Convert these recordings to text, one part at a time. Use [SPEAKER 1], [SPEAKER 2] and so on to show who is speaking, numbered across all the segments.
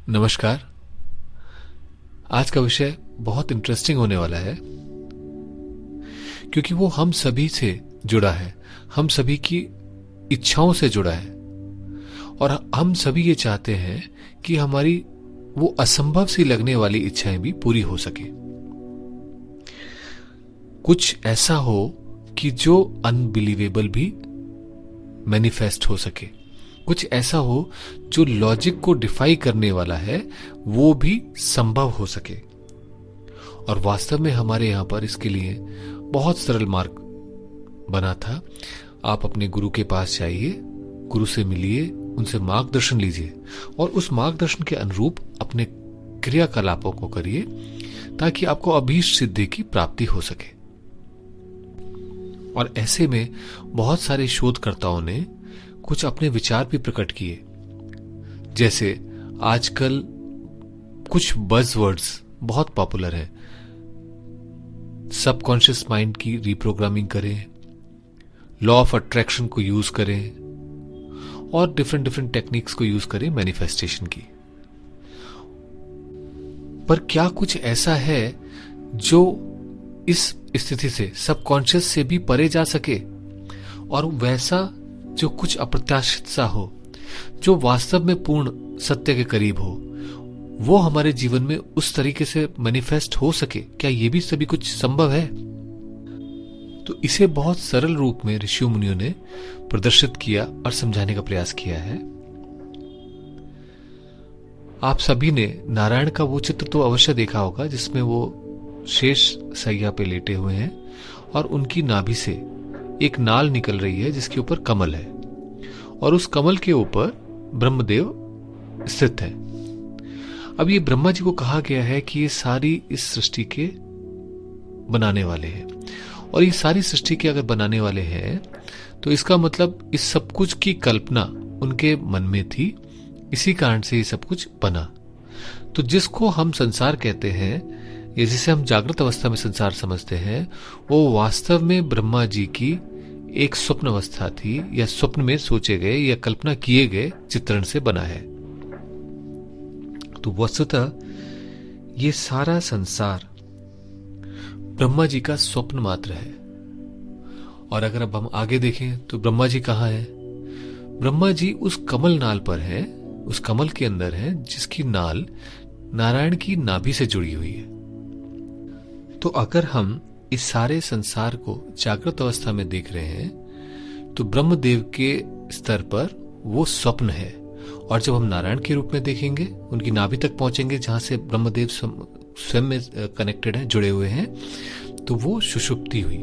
[SPEAKER 1] नमस्कार। आज का विषय बहुत इंटरेस्टिंग होने वाला है क्योंकि वो हम सभी से जुड़ा है, हम सभी की इच्छाओं से जुड़ा है और हम सभी ये चाहते हैं कि हमारी वो असंभव सी लगने वाली इच्छाएं भी पूरी हो सके। कुछ ऐसा हो कि जो अनबिलीवेबल भी मैनिफेस्ट हो सके, कुछ ऐसा हो जो लॉजिक को डिफाई करने वाला है वो भी संभव हो सके। और वास्तव में हमारे यहां पर इसके लिए बहुत सरल मार्ग बना था। आप अपने गुरु के पास जाइए, गुरु से मिलिए, उनसे मार्गदर्शन लीजिए और उस मार्गदर्शन के अनुरूप अपने क्रियाकलापों को करिए ताकि आपको अभीष्ट सिद्धि की प्राप्ति हो सके। और ऐसे में बहुत सारे शोधकर्ताओं ने कुछ अपने विचार भी प्रकट किए। जैसे आजकल कुछ बज़वर्ड्स बहुत पॉपुलर हैं। सबकॉन्शियस माइंड की रीप्रोग्रामिंग करें, लॉ ऑफ अट्रैक्शन को यूज करें और डिफरेंट टेक्निक्स को यूज करें मैनिफेस्टेशन की। पर क्या कुछ ऐसा है जो इस स्थिति से, सबकॉन्शियस से भी परे जा सके और वैसा जो कुछ अप्रत्याशित सा हो, जो वास्तव में पूर्ण सत्य के करीब हो, वो हमारे जीवन में उस तरीके से मैनिफेस्ट हो सके? क्या ये भी सभी कुछ संभव है? तो इसे बहुत सरल रूप में ऋषि मुनियों ने प्रदर्शित किया और समझाने का प्रयास किया है। आप सभी ने नारायण का वो चित्र तो अवश्य देखा होगा जिसमें वो शेष सैया पे लेटे हुए हैं और उनकी नाभि से एक नाल निकल रही है जिसके ऊपर कमल है और उस कमल के ऊपर ब्रह्मदेव स्थित है। अब ये ब्रह्मा जी को कहा गया है कि ये सारी इस सृष्टि के बनाने वाले हैं और ये सारी सृष्टि के अगर बनाने वाले हैं तो इसका मतलब इस सब कुछ की कल्पना उनके मन में थी, इसी कारण से ये सब कुछ बना। तो जिसको हम संसार कहते हैं या जिसे हम जागृत अवस्था में संसार समझते हैं, वो वास्तव में ब्रह्मा जी की एक स्वप्न अवस्था थी या स्वप्न में सोचे गए या कल्पना किए गए चित्रण से बना है। तो वस्तुतः ये सारा संसार ब्रह्मा जी का स्वप्न मात्र है। और अगर अब हम आगे देखें तो ब्रह्मा जी कहां है? ब्रह्मा जी उस कमल नाल पर है, उस कमल के अंदर है जिसकी नाल नारायण की नाभि से जुड़ी हुई है। तो अगर हम इस सारे संसार को जागृत अवस्था में देख रहे हैं तो ब्रह्मदेव के स्तर पर वो स्वप्न है और जब हम नारायण के रूप में देखेंगे, उनकी नाभि तक पहुंचेंगे जहां से ब्रह्मदेव स्वयं में कनेक्टेड है, जुड़े हुए हैं, तो वो सुषुप्ति हुई।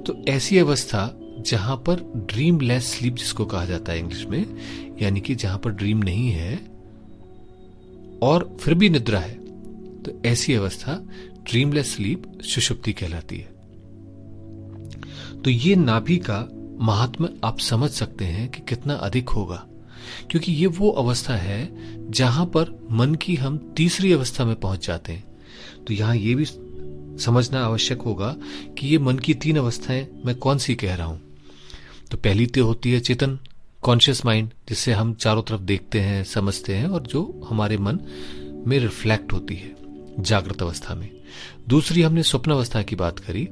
[SPEAKER 1] तो ऐसी अवस्था जहां पर ड्रीमलेस स्लीप जिसको कहा जाता है इंग्लिश में, यानी कि जहां पर ड्रीम नहीं है और फिर भी निद्रा है, तो ऐसी अवस्था ड्रीमलेस स्लीप सुषुप्ति कहलाती है। तो ये नाभि का महात्म्य आप समझ सकते हैं कि कितना अधिक होगा, क्योंकि ये वो अवस्था है जहां पर मन की हम तीसरी अवस्था में पहुंच जाते हैं। तो यहां ये भी समझना आवश्यक होगा कि ये मन की तीन अवस्थाएं मैं कौन सी कह रहा हूं। तो पहली तो होती है चेतन, कॉन्शियस माइंड, जिससे हम चारों तरफ देखते हैं, समझते हैं और जो हमारे मन में रिफ्लेक्ट होती है जागृत अवस्था में। दूसरी हमने स्वप्न अवस्था की बात करी।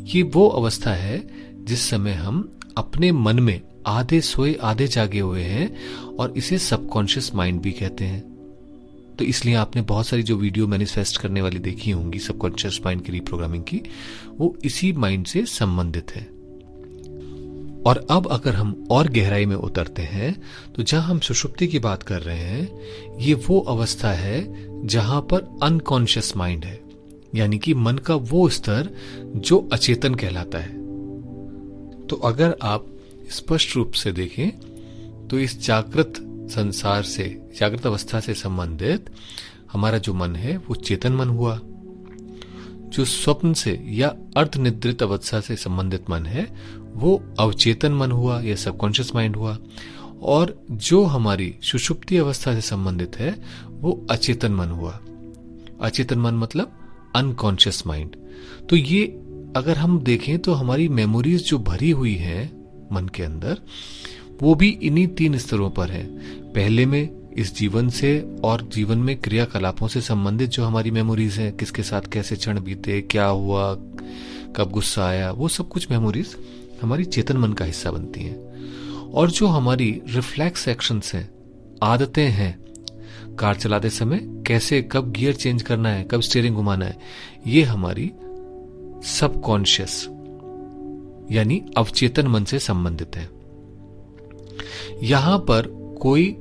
[SPEAKER 1] ये वो अवस्था है जिस समय हम अपने मन में आधे सोए आधे जागे हुए हैं और इसे सबकॉन्शियस माइंड भी कहते हैं। तो इसलिए आपने बहुत सारी जो वीडियो मैनिफेस्ट करने वाली देखी होंगी सबकॉन्शियस माइंड की रीप्रोग्रामिंग की, वो इसी माइंड से संबंधित है। और अब अगर हम और गहराई में उतरते हैं तो जहां हम सुषुप्ति की बात कर रहे हैं, ये वो अवस्था है जहां पर अनकॉन्शियस माइंड है, यानी कि मन का वो स्तर जो अचेतन कहलाता है। तो अगर आप स्पष्ट रूप से देखें तो इस जागृत संसार से, जागृत अवस्था से संबंधित हमारा जो मन है वो चेतन मन हुआ। जो स्वप्न से या अर्धनिद्रित अवस्था से संबंधित मन है वो अवचेतन मन हुआ या सबकॉन्शियस माइंड हुआ। और जो हमारी सुषुप्ति अवस्था से संबंधित है वो अचेतन मन हुआ। अचेतन मन मतलब अनकॉन्शियस माइंड। तो ये अगर हम देखें तो हमारी मेमोरीज जो भरी हुई है मन के अंदर, वो भी इन्हीं तीन स्तरों पर है। पहले में इस जीवन से और जीवन में क्रियाकलापों से संबंधित जो हमारी मेमोरीज हैं, किसके साथ कैसे क्षण बीते, क्या हुआ, कब गुस्सा आया, वो सब कुछ मेमोरीज हमारी चेतन मन का हिस्सा बनती हैं। और जो हमारी रिफ्लेक्स एक्शंस हैं, आदतें हैं, कार चलाते समय कैसे कब गियर चेंज करना है, कब स्टीयरिंग घुमाना है, ये हमारी सबकॉन्शियस यानी अवचेतन मन से संबंधित है। यहां पर कोई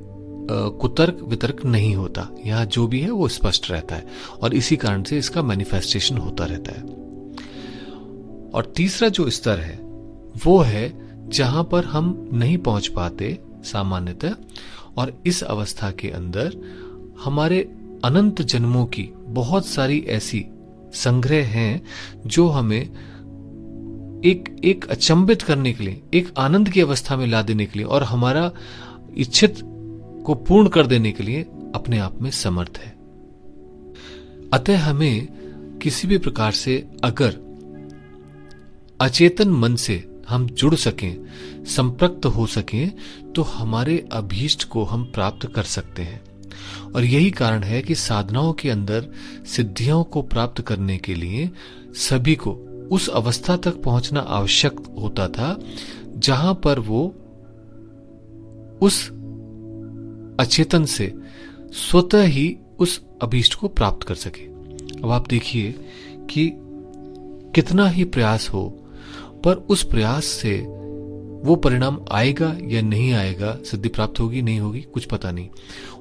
[SPEAKER 1] कुतर्क वितर्क नहीं होता, यहां जो भी है वो स्पष्ट रहता है और इसी कारण से इसका मैनिफेस्टेशन होता रहता है। और तीसरा जो स्तर है वो है जहां पर हम नहीं पहुंच पाते सामान्यतः, और इस अवस्था के अंदर हमारे अनंत जन्मों की बहुत सारी ऐसी संग्रह हैं जो हमें एक अचंभित करने के लिए, एक आनंद की अवस्था में ला देने के लिए और हमारा इच्छित को पूर्ण कर देने के लिए अपने आप में समर्थ है। अतः हमें किसी भी प्रकार से अगर अचेतन मन से हम जुड़ सकें, संपृक्त हो सकें, तो हमारे अभीष्ट को हम प्राप्त कर सकते हैं। और यही कारण है कि साधनाओं के अंदर सिद्धियों को प्राप्त करने के लिए सभी को उस अवस्था तक पहुंचना आवश्यक होता था जहां पर वो उस अचेतन से स्वतः ही उस अभीष्ट को प्राप्त कर सके। अब आप देखिए कि कितना ही प्रयास हो, पर उस प्रयास से वो परिणाम आएगा या नहीं आएगा, सिद्धि प्राप्त होगी नहीं होगी, कुछ पता नहीं।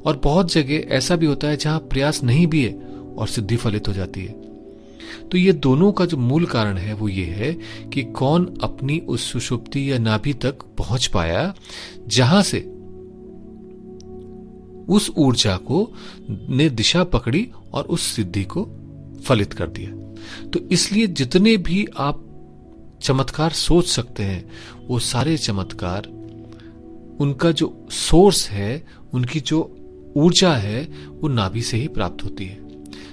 [SPEAKER 1] और बहुत जगह ऐसा भी होता है जहां प्रयास नहीं भी है और सिद्धि फलित हो जाती है। तो ये दोनों का जो मूल कारण है वो ये है कि कौन अपनी उस सुषुप्ति या नाभि तक पहुंच पाया जहां से उस ऊर्जा को ने दिशा पकड़ी और उस सिद्धि को फलित कर दिया। तो इसलिए जितने भी आप चमत्कार सोच सकते हैं, वो सारे चमत्कार, उनका जो सोर्स है, उनकी जो ऊर्जा है, वो नाभि से ही प्राप्त होती है।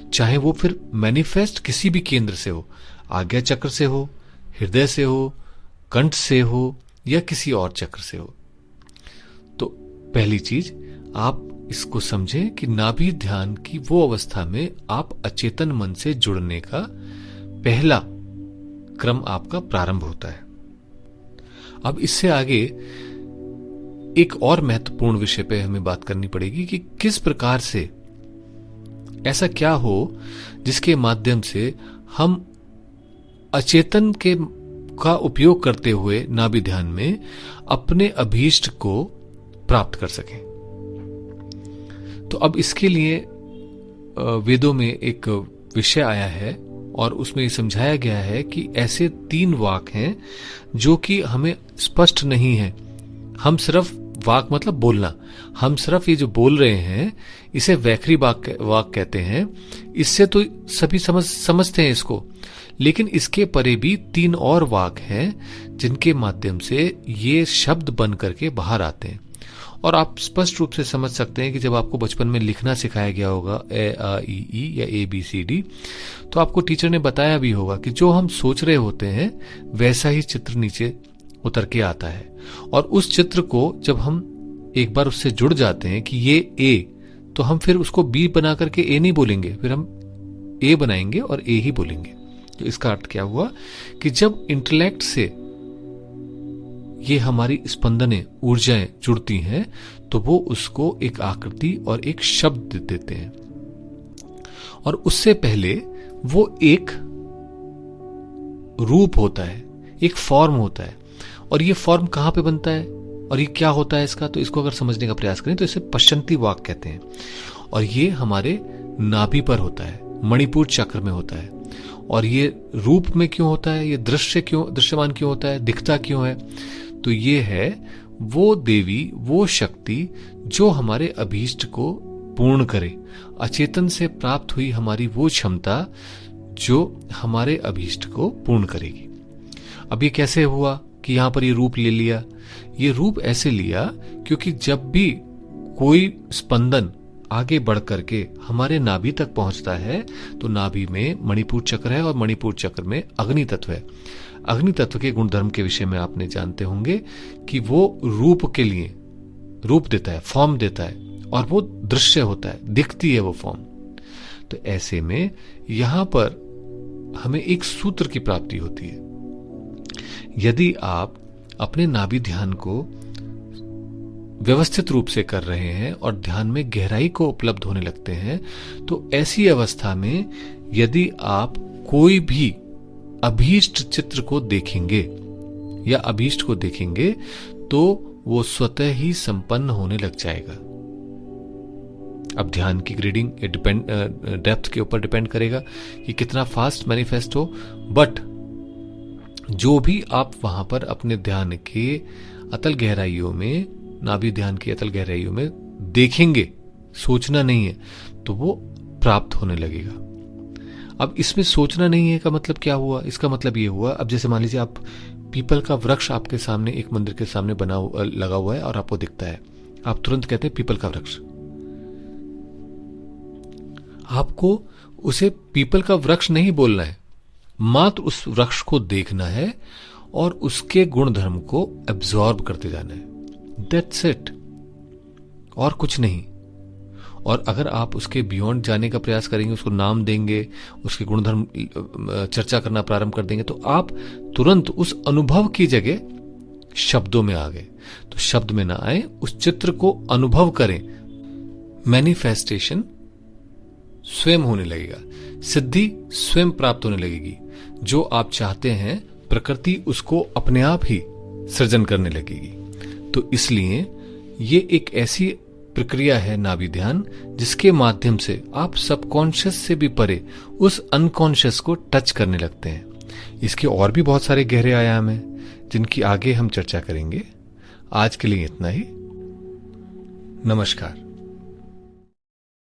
[SPEAKER 1] चाहे वो फिर मैनिफेस्ट किसी भी केंद्र से हो, आज्ञा चक्र से हो, हृदय से हो, कंठ से हो या किसी और चक्र से हो। तो पहली चीज आप इसको समझें कि नाभि ध्यान की वो अवस्था में आप अचेतन मन से जुड़ने का पहला क्रम आपका प्रारंभ होता है। अब इससे आगे एक और महत्वपूर्ण विषय पे हमें बात करनी पड़ेगी कि किस प्रकार से ऐसा क्या हो जिसके माध्यम से हम अचेतन का उपयोग करते हुए नाभि ध्यान में अपने अभीष्ट को प्राप्त कर सकें। तो अब इसके लिए वेदों में एक विषय आया है और उसमें ये समझाया गया है कि ऐसे 3 वाक हैं जो कि हमें स्पष्ट नहीं है। हम सिर्फ वाक मतलब बोलना, हम सिर्फ ये जो बोल रहे हैं इसे वैखरी वाक कहते हैं। इससे तो सभी समझते हैं इसको, लेकिन इसके परे भी 3 और वाक हैं जिनके माध्यम से ये शब्द बन करके बाहर आते हैं। और आप स्पष्ट रूप से समझ सकते हैं कि जब आपको बचपन में लिखना सिखाया गया होगा ए आ ई ई या ABCD, तो आपको टीचर ने बताया भी होगा कि जो हम सोच रहे होते हैं वैसा ही चित्र नीचे उतर के आता है। और उस चित्र को जब हम एक बार उससे जुड़ जाते हैं कि ये A, तो हम फिर उसको B बना करके A नहीं बोलेंगे, फिर हम A बनाएंगे और A ही बोलेंगे। तो इसका अर्थ क्या हुआ कि जब इंटेलेक्ट से ये हमारी स्पंदनें, ऊर्जाएं जुड़ती हैं तो वो उसको एक आकृति और एक शब्द देते हैं। और उससे पहले वो एक रूप होता है, एक फॉर्म होता है। और ये फॉर्म कहां पे बनता है और ये क्या होता है इसका, तो इसको अगर समझने का प्रयास करें तो इसे पश्चंती वाक कहते हैं। और ये हमारे नाभि पर होता है, मणिपुर चक्र में होता है। और ये रूप में क्यों होता है, ये दृश्यमान क्यों होता है, दिखता क्यों है, तो ये है वो देवी, वो शक्ति जो हमारे अभीष्ट को पूर्ण करे। अचेतन से प्राप्त हुई हमारी वो क्षमता जो हमारे अभीष्ट को पूर्ण करेगी। अब ये कैसे हुआ कि यहां पर ये रूप ले लिया? ये रूप ऐसे लिया क्योंकि जब भी कोई स्पंदन आगे बढ़ करके हमारे नाभि तक पहुंचता है तो नाभि में मणिपुर चक्र है और मणिपुर चक्र में अग्नि तत्व है। अग्नि तत्व के गुणधर्म के विषय में आपने जानते होंगे कि वो रूप के लिए रूप देता है, फॉर्म देता है। और वो दृश्य होता है, दिखती है वो फॉर्म। तो ऐसे में यहां पर हमें एक सूत्र की प्राप्ति होती है। यदि आप अपने नाभि ध्यान को व्यवस्थित रूप से कर रहे हैं और ध्यान में गहराई को उपलब्ध होने लगते हैं, तो ऐसी अवस्था में यदि आप कोई भी अभीष्ट चित्र को देखेंगे या अभीष्ट को देखेंगे तो वो स्वतः ही संपन्न होने लग जाएगा। अब ध्यान की ग्रेडिंग डेप्थ के ऊपर डिपेंड करेगा कि कितना फास्ट मैनिफेस्ट हो, बट जो भी आप वहां पर अपने ध्यान के अतल गहराइयों में, नाभि ध्यान की अतल गहराइयों में देखेंगे, सोचना नहीं है, तो वो प्राप्त होने लगेगा। अब इसमें सोचना नहीं है का मतलब क्या हुआ? इसका मतलब ये हुआ, अब जैसे मान लीजिए आप पीपल का वृक्ष आपके सामने, एक मंदिर के सामने लगा हुआ है और आपको दिखता है, आप तुरंत कहते हैं पीपल का वृक्ष। आपको उसे पीपल का वृक्ष नहीं बोलना है, मात्र उस वृक्ष को देखना है और उसके गुण धर्म को एब्जॉर्ब करते जाना है। दैट्स इट, और कुछ नहीं। और अगर आप उसके बियॉन्ड जाने का प्रयास करेंगे, उसको नाम देंगे, उसके गुणधर्म चर्चा करना प्रारंभ कर देंगे, तो आप तुरंत उस अनुभव की जगह शब्दों में आ गए। तो शब्द में ना आए, उस चित्र को अनुभव करें, मैनिफेस्टेशन स्वयं होने लगेगा, सिद्धि स्वयं प्राप्त होने लगेगी। जो आप चाहते हैं प्रकृति उसको अपने आप ही सृजन करने लगेगी। तो इसलिए ये एक ऐसी प्रक्रिया है नाभि ध्यान, जिसके माध्यम से आप सबकॉन्शियस से भी परे उस अनकॉन्शियस को टच करने लगते हैं। इसके और भी बहुत सारे गहरे आयाम हैं जिनकी आगे हम चर्चा करेंगे। आज के लिए इतना ही। नमस्कार।